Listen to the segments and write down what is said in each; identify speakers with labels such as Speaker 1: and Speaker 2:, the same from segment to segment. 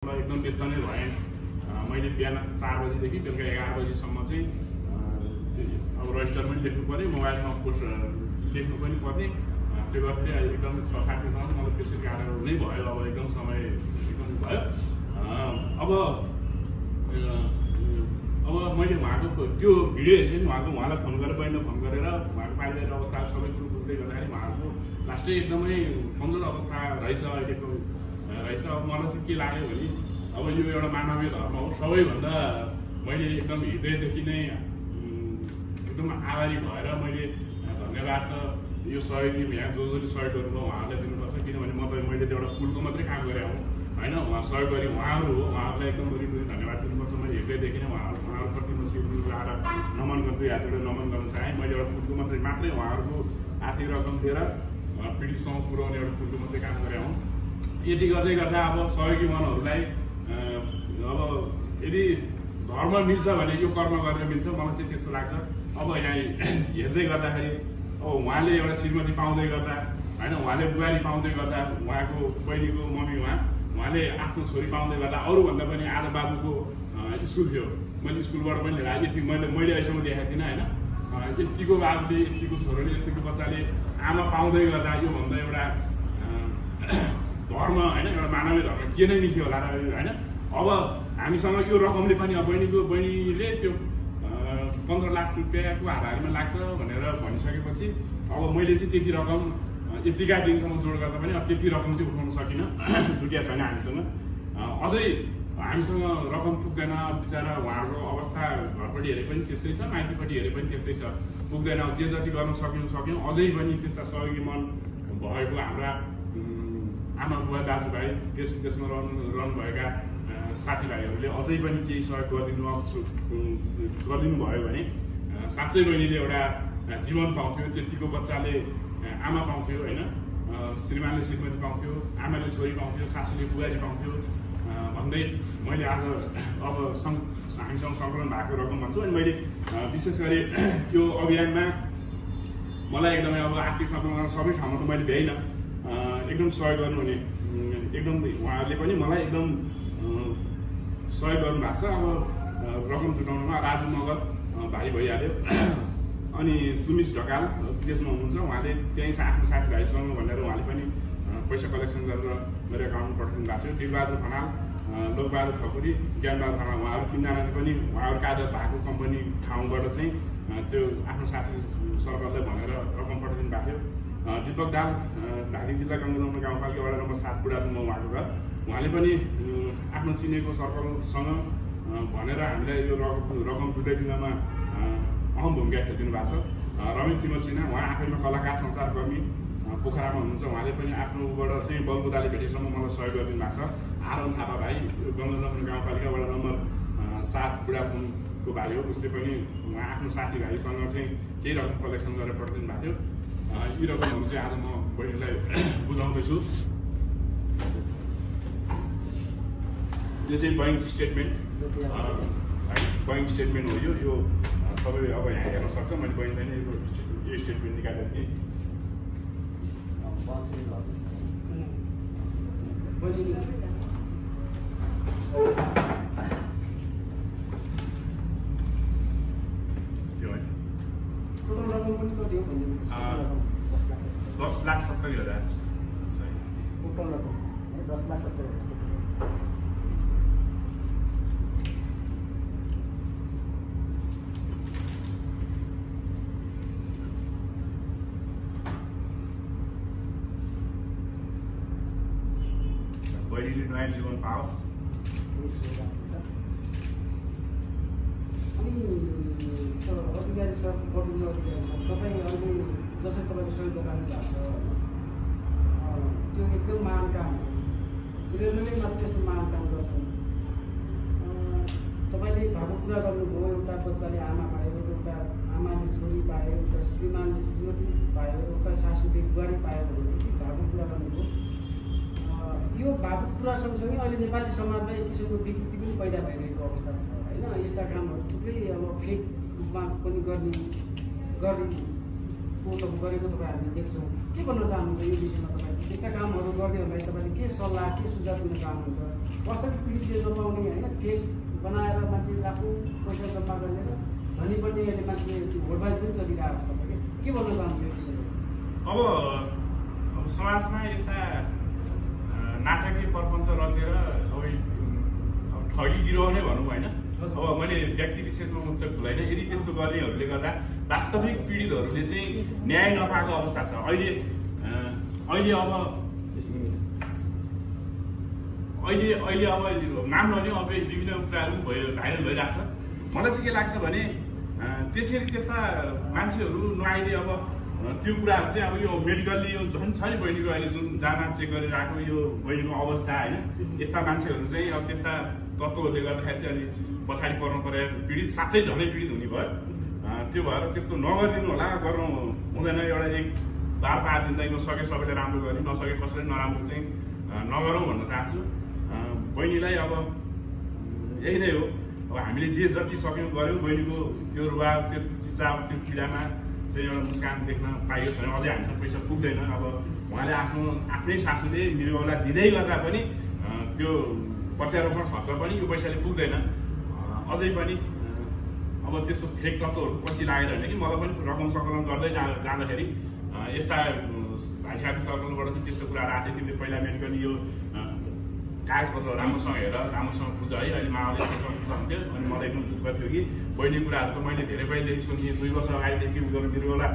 Speaker 1: एकदम व्यस्त नै भएँ। मैले बिहान 4 बजीदेखि बेलुका 11 बजीसम्म चाहिँ अब रजिस्टर पनि लेख्नु पर्यो, मोबाइलमा पोस्ट लेख्नु पनि पर्ने। त्यो गर्दै एकदम 6-7 दिनसम्म मलाई त्यसरी गाह्रो नै भयो। अब एकदम समय एकदम भयो। अब मैले उहाँको त्यो भिडियो हेर्छु नि, उहाँलाई फोन गरेर बहिनीलाई फोन गरेर उहाँको पारिवारिक अवस्था सबै कुरो बुझ्दै गर्दाखेरि उहाँको लास्टै एकदमै कमजोर अवस्था रहेछ अहिलेको रहेछ। अब मलाई चाहिँ के लाग्यो भने अब यो एउटा मानवीय धर्म हो। सबैभन्दा मैले एकदम हृदयदेखि नै एकदम आभारी भएर मैले धन्यवाद यो सहयोगी यहाँ जसले सहयोग गर्नुभयो उहाँहरूलाई दिनुपर्छ। किनभने मैले त एउटा पुलको मात्रै काम गरेँ हुँ होइन, उहाँ सहयोग गरेँ उहाँहरू हो। उहाँहरूलाई एकदम बुरी धन्यवाद दिनुपर्छ। मैले हृदयदेखि नै उहाँहरूप्रति म शिरहरू आएर नमन गर्दै हातबाट नमन गर्न चाहेँ। मैले एउटा पुलको मात्रै उहाँहरूको आर्थिक रकम दिएर पीडितसम्म पुर्याउने एउटा पुलको मात्रै काम गरेँ हुँ। यति गर्दै गर्दा अब सहयोगी मनहरूलाई अब यदि धर्म मिल्छ भने यो कर्म गरेर मिल्छ, मलाई चाहिँ त्यस्तो लाग्छ। अब यहाँ हेर्दै गर्दाखेरि अब उहाँले एउटा श्रीमती पाउँदै गर्दा होइन, उहाँले बुहारी पाउँदै गर्दा, उहाँको बहिनीको मम्मी उहाँले आफ्नो छोरी पाउँदै गर्दा, अरूभन्दा पनि आज बाबुको स्कुल थियो। मैले स्कुलबाट पनि लिएर आएँ। यति मैले अहिलेसम्म देखाएको थिइनँ होइन। यतिको बाबुले, यतिको छोरोले, यतिको बच्चाले आमा पाउँदै गर्दा योभन्दा एउटा धर्म होइन, एउटा मानवीय धर्म के नै निस्क्यो होला र होइन। अब हामीसँग यो रकमले पनि बहिनीले त्यो 15 लाख रुपियाँको हाराहारीमा लाग्छ भनेर भनिसकेपछि अब मैले चाहिँ त्यति रकम यतिका दिनसम्म जोड गर्दा पनि अब त्यति रकम चाहिँ उठाउन सकिनँ, जुटिया छैन हामीसँग। अझै हामीसँग रकम पुग्दैन बिचरा। उहाँहरूको अवस्था घरपट्टि हेरे पनि त्यस्तै छ, माइतीपट्टि हेरे पनि त्यस्तै छ, पुग्दैन। जे जति गर्न सक्यौँ। अझै पनि त्यस्ता सहयोगी मन भएको हाम्रा आमा बुवा दाजुभाइ त्यसमा रहनुभएका साथीभाइहरूले अझै पनि केही सहयोग गरिदिनु भयो भने साँच्चै बहिनीले एउटा जीवन पाउँथ्यो। त्यतिको बच्चाले आमा पाउँथ्यो होइन, श्रीमानले श्रीमती पाउँथ्यो, आमाले छोरी पाउँथ्यो, सासूले बुहारी पाउँथ्यो भन्दै मैले आज अब हामीसँग सङ्कलन भएको रकम भन्छु। अनि मैले विशेष गरी यो अभियानमा मलाई एकदमै अब आर्थिक सङ्कलन सबै ठाउँमा त मैले भ्याइनँ, एकदम सहयोग गर्नुहुने एकदम उहाँहरूले पनि मलाई एकदम सहयोग गर्नुभएको छ। अब रकम जुटाउनुमा राजु मगर भाइ भइहाल्यो, अनि सुमिस ढकाल विदेशमा हुनुहुन्छ, उहाँले त्यहीँ आफ्नो साथीभाइसँग भनेर उहाँले पनि पैसा कलेक्सन गरेर मेरो एकाउन्टमा पठाइदिनु भएको थियो। वीरबहादुर खनाल, लोकबहादुर ठकुरी, ज्ञानबहादुर खनाल उहाँहरू तिनजनाले पनि उहाँहरू कार्य भएको कम्पनी ठाउँबाट चाहिँ त्यो आफ्नो साथी सर्कललाई भनेर रकम पठाइदिनु भएको थियो। दिपक दाल धादिङ जिल्ला गङ्गाजमुना गाउँपालिका वडा नम्बर 7 बुढाथुममा उहाँको घर, उहाँले पनि आफ्नो चिनेको सर्कलसँग भनेर हामीलाई यो रकम जुटाइदिनमा अहम भूमिका खेलिदिनु भएको छ। रमेश तिमल सिन्हा उहाँ आफैमा कलाकार सञ्चारकर्मी पोखरामा हुनुहुन्छ, उहाँले पनि आफ्नोबाट चाहिँ बलबुदाले भेटेसम्म मलाई सहयोग गरिदिनु भएको छ। आरन थापा भाइ गङ्गाजमुना गाउँपालिका वडा नम्बर 7 बुढाथुमको भाइ हो, उसले पनि उहाँ आफ्नो साथीभाइसँग चाहिँ केही रकम कलेक्सन गरेर पठाइदिनु भएको थियो। यी रकमहरू चाहिँ आज म बहिनीलाई बुझाउँदैछु। यो चाहिँ बैंक स्टेटमेन्ट हो। यो सबैले अब यहाँ हेर्न सक्छ। मैले बहिनीलाई नै यो स्टेटमेन्ट निकालेर थिएँ। यो है 10,70,000 बहिनीले नयाँ जीवन पाओस्।
Speaker 2: अधिकारी सर, प्रविधि अधिकारी सर, तपाईँ अहिले जसरी तपाईँको सहयोग दोकान भएको छ त्यो एकदम महान काम हो। रेलवेले मात्र यस्तो महान काम गर्छन्। तपाईँले भएको कुरा गर्नुभयो, एउटा बच्चाले आमा पायो, एउटा आमाले छोरी पायो, एउटा श्रीमानले श्रीमती पायो, एउटा सासूले बुहारी पायो भने भएको कुरा गर्नुभयो। यो भएको कुरा सँगसँगै अहिले नेपाली समाजमा एक किसिमको विकृति पनि पैदा भइरहेको अवस्था छ होइन। यस्ता कामहरू थुप्रै अब फेक रूपमा पनि गर्ने पोटअप गरेको तपाईँ हामीले देख्छौँ। के भन्न चाहनुहुन्छ यो विषयमा? तपाईँ यस्ता कामहरू गर्नेहरूलाई तपाईँले के सल्लाह के सुझाव दिन चाहनुहुन्छ? वास्तविक पीडितले नपाउने होइन, फेक बनाएर मान्छे आफू पैसा जम्मा गर्ने र धनी बन्ने अहिले मान्छे भोटबाजी पनि चलिरहेको अवस्था के भन्न चाहन्छ यो विषयमा?
Speaker 1: अब समाजमा यस्ता नाटकीय प्रपञ्च रचेर अब ठगी गिरोह नै भनौँ होइन। अब मैले व्यक्ति विशेषमा मुक्त खुलाइन। यदि त्यस्तो गर्नेहरूले गर्दा वास्तविक पीडितहरूले चाहिँ न्याय नपाएको अवस्था छ। अहिले अब नाम नलिउँ, अब विभिन्न कुराहरू भाइरल भइरहेको छ। मलाई चाहिँ के लाग्छ भने त्यसरी त्यस्ता मान्छेहरू नआइले अब त्यो कुराहरू चाहिँ अब यो मेडिकल्ली यो झन् छ नि बहिनीको अहिले जुन जाँच चेक गरिरहेको यो बहिनीको अवस्था होइन, यस्ता मान्छेहरू चाहिँ अब त्यस्ता तत्त्वहरूले गर्दाखेरि चाहिँ अलिक पछाडि पर्नु पऱ्यो। पीडित साँच्चै झनै पीडित हुने भयो। त्यो भएर त्यस्तो नगरिदिनु होला, गर्नु हुँदैन। एउटा एक बार जिन्दगीमा सके सबैले राम्रो गर्ने, नसके कसैले नराम्रो चाहिँ नगरौँ भन्न चाहन्छु। बहिनीलाई अब यही नै हो। अब हामीले जे जति सक्यौँ गऱ्यौँ। बहिनीको त्यो रुवा त्यो चिचाप त्यो पीडामा चाहिँ एउटा मुस्कान देख्न पाइयोस् भने अझै हामीसँग पैसा पुग्दैन। अब उहाँले आफ्नै सासूले मृगौला दिँदै गर्दा पनि त्यो प्रत्यारोपण खर्च पनि यो पैसाले पुग्दैन। अझै पनि अब त्यस्तो फेक तत्त्वहरू पछि लागेर होइन कि मलाई पनि रकम सङ्कलन गर्दै जाँदाखेरि यस्ता भाइ साथी सर्कलबाट चाहिँ त्यस्तो कुराहरू आएको थियो। तिमीले पहिला मेडिकली यो कागजपत्र राम्रोसँग हेर, राम्रोसँग बुझ है। अहिले माओले हुन्थ्यो अनि मलाई एकदम दुःख थियो कि बहिनी कुराहरू त मैले धेरै पहिलेदेखि सुन्थेँ। 2 वर्ष अगाडिदेखि मृगौला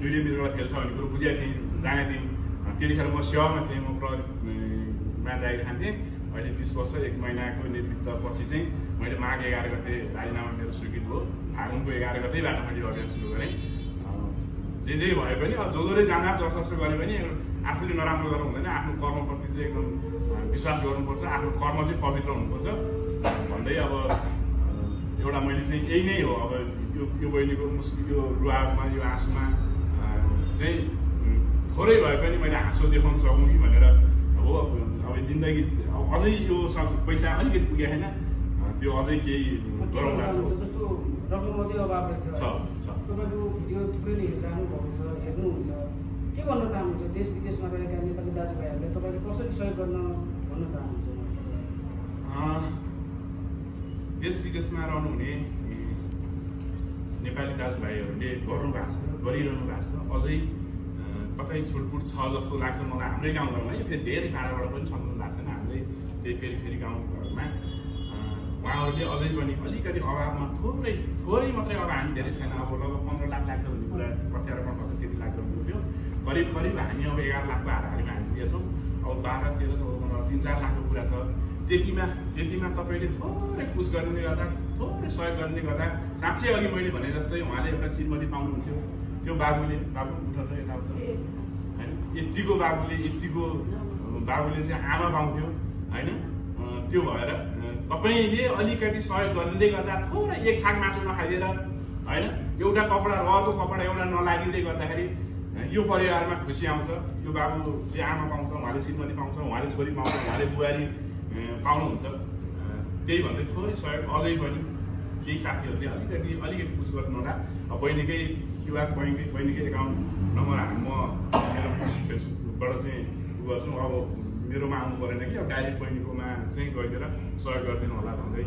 Speaker 1: दुईले मृगौला खेल्छ भन्ने कुरो बुझेको थिएँ, जानेको थिएँ। त्यतिखेर म सेवामा थिएँ, म प्रहरीमा जागिर खान्थेँ। अहिले 20 वर्ष 1 महिनाको निवृत्तपछि चाहिँ मैले माघ 11 गते राजीनामा मेरो स्वीकृत भयो। फागुनको 11 गतेबाट मैले अभियान सुरु गरेँ। जे भए पनि अब जसले जाँदा जसो गरे पनि आफूले नराम्रो गर्नु हुँदैन। आफ्नो कर्मप्रति चाहिँ एकदम विश्वास गर्नुपर्छ। आफ्नो कर्म चाहिँ पवित्र हुनुपर्छ भन्दै अब एउटा मैले चाहिँ यही नै हो। अब यो बहिनीको मुस्किल यो रुवामा यो आँसुमा चाहिँ थोरै भए पनि मैले हाँसो देखाउन सकौँ कि भनेर हो। अब जिन्दगी अझै यो पैसा अलिकति पुगेको छैन, त्यो अझै केही गरौँ
Speaker 2: जस्तो रकममा चाहिँ अभाव रहेछ। तपाईँको भिडियो थुप्रैले हेरिरहनु भएको छ, हेर्नुहुन्छ। के भन्न चाहनुहुन्छ देश विदेशमा रहेका नेपाली दाजुभाइहरूले तपाईँले कसरी सहयोग गर्न भन्न चाहनुहुन्छ?
Speaker 1: देश विदेशमा रहनुहुने नेपाली दाजुभाइहरूले गरिरहनु भएको छ। अझै कतै छुटपुट छ जस्तो लाग्छ मलाई। हाम्रै गाउँघरमा है, फेरि धेरै टाढाबाट पनि सम्झनु लाग्छ नि। हाम्रै त्यही फेरि गाउँघरमा उहाँहरूले अझै पनि अलिकति अभावमा थोरै मात्रै अब हामी धेरै छैन। अब लगभग 15 लाख लाग्छ भन्ने कुरा प्रत्यारोपण खर्च त्यति लाग्छ भन्ने थियो। करिब हामी अब 11 लाखको हाराहारीमा हामी पुगेछौँ। अब 12, 13, 14, 3-4 लाखको कुरा छ। त्यतिमा तपाईँले थोरै पुस गरिदिने गर्दा, थोरै सहयोग गरिदिने गर्दा साँच्चै अघि मैले भने जस्तै उहाँले एउटा श्रीमती पाउनुहुन्थ्यो। त्यो बाबु उठाउँदा यताउता होइन, यतिको बाबुले चाहिँ आमा पाउँथ्यो होइन। त्यो भएर तपाईँले अलिकति सहयोग गरिदिँदै गर्दा थोरै एक छाक मासु नखाइदिएर होइन, एउटा कपडा रहेको कपडा एउटा नलागिँदै गर्दाखेरि यो परिवारमा खुसी आउँछ। यो बाबुले आमा पाउँछ, उहाँले श्रीमती पाउँछ, उहाँले छोरी पाउँछ, उहाँले बुहारी पाउनुहुन्छ। त्यही भन्दै थोरै सहयोग अझै पनि केही साथीहरूले अलिकति पुस गर्नु होला। अब बहिनीकै क्युआर बहिनीकै एकाउन्ट नम्बर म मेरो फेसबुकबाट चाहिँ गर्छु। अब मेरोमा आउनु परेन कि अब डाइरेक्ट बहिनीकोमा चाहिँ गइदिएर सहयोग गरिदिनु होला भन्दै